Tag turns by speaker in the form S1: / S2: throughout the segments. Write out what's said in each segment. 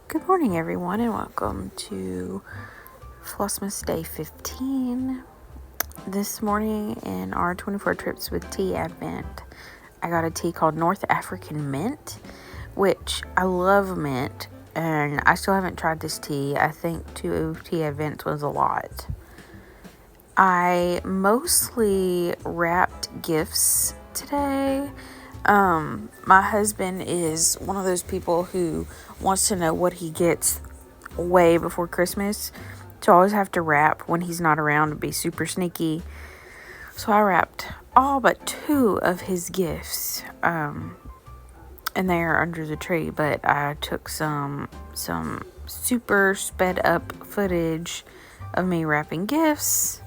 S1: Good morning, everyone, and welcome to Flossmas Day 15. This morning in our 24 Trips with Tea Advent, I got a tea called North African Mint, which I love mint, and I still haven't tried this tea. I think 2 Tea Advents was a lot. I mostly wrapped gifts today. My husband is one of those people who wants to know what he gets way before Christmas. So I always have to wrap when he's not around to be super sneaky. So I wrapped all but 2 of his gifts. And they are under the tree, but I took some super sped up footage of me wrapping gifts.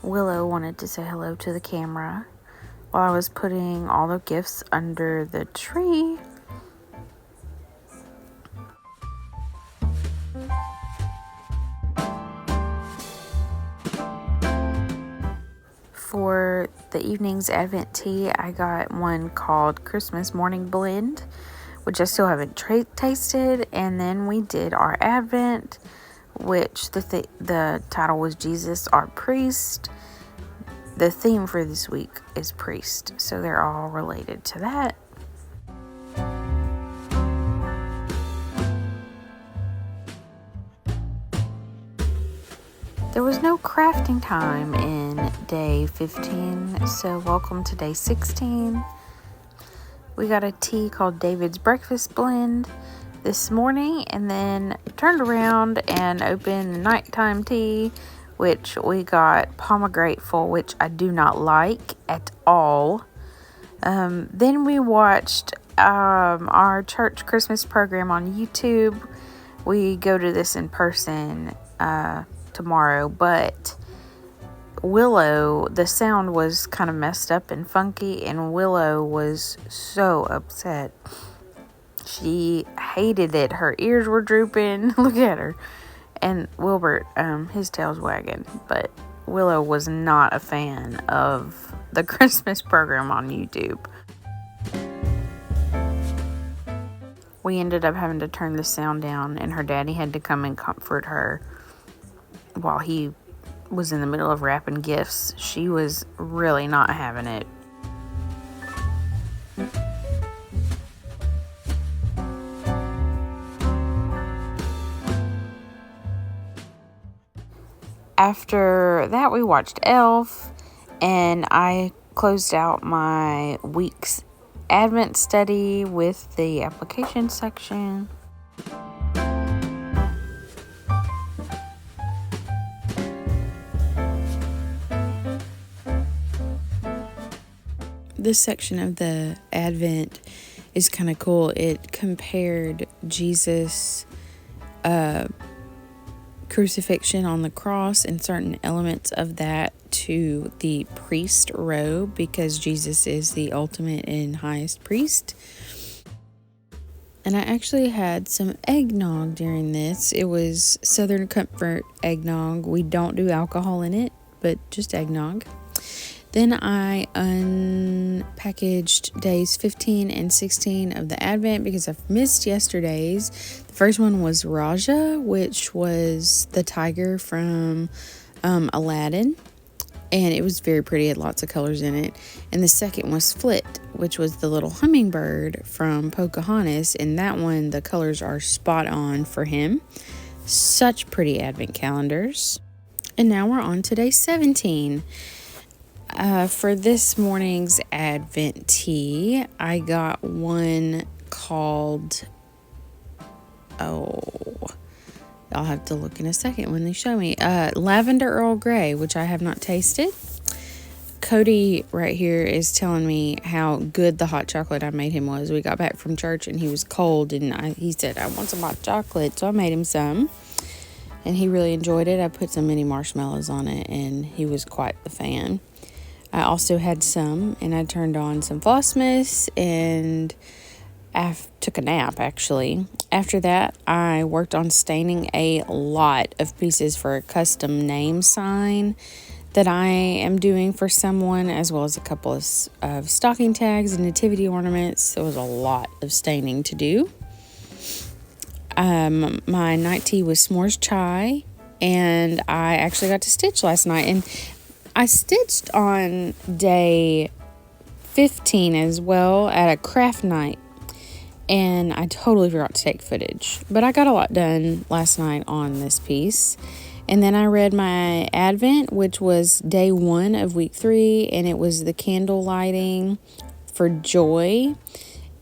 S1: Willow wanted to say hello to the camera while I was putting all the gifts under the tree. For the evening's Advent tea, I got one called Christmas Morning Blend, which I still haven't tasted. And then we did our Advent, which the title was Jesus, Our Priest. The theme for this week is priest, so they're all related to that. There was no crafting time in day 15, so welcome to day 16. We got a tea called David's Breakfast Blend this morning, and then turned around and opened nighttime tea, which we got Pomegrateful, which I do not like at all. Then we watched our church Christmas program on YouTube. We go to this in person tomorrow, but Willow, the sound was kind of messed up and funky, and Willow was so upset. She hated it. Her ears were drooping. Look at her. And Wilbert, his tail's wagging, but Willow was not a fan of the Christmas program on YouTube. We ended up having to turn the sound down, and her daddy had to come and comfort her while he was in the middle of wrapping gifts. She was really not having it. After that, we watched Elf, and I closed out my week's Advent study with the application section. This section of the Advent is kind of cool. It compared Jesus' crucifixion on the cross and certain elements of that to the priest robe, because Jesus is the ultimate and highest priest. And I actually had some eggnog during this. It was Southern Comfort eggnog. We don't do alcohol in it, but just eggnog. Then I unpackaged days 15 and 16 of the Advent because I've missed yesterday's. The first one was Raja, which was the tiger from Aladdin. And it was very pretty. It had lots of colors in it. And the second was Flit, which was the little hummingbird from Pocahontas. And that one, the colors are spot on for him. Such pretty Advent calendars. And now we're on to day 17. For this morning's Advent tea, I got one called, I'll have to look in a second when they show me, Lavender Earl Grey, which I have not tasted. Cody right here is telling me how good the hot chocolate I made him was. We got back from church and he was cold, and he said, I want some hot chocolate, so I made him some. And he really enjoyed it. I put some mini marshmallows on it, and he was quite the fan. I also had some, and I turned on some Flossmas and took a nap, actually. After that, I worked on staining a lot of pieces for a custom name sign that I am doing for someone, as well as a couple of stocking tags and nativity ornaments. There was a lot of staining to do. My night tea was s'mores chai, and I actually got to stitch last night. And I stitched on day 15 as well at a craft night, and I totally forgot to take footage. But I got a lot done last night on this piece. And then I read my Advent, which was day 1 of week 3, and it was the candle lighting for joy.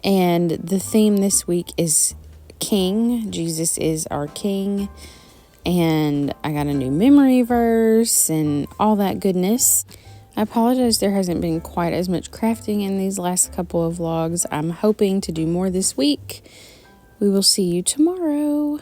S1: And the theme this week is King. Jesus is our King. And I got a new memory verse and all that goodness. I apologize there hasn't been quite as much crafting in these last couple of vlogs. I'm hoping to do more this week. We will see you tomorrow.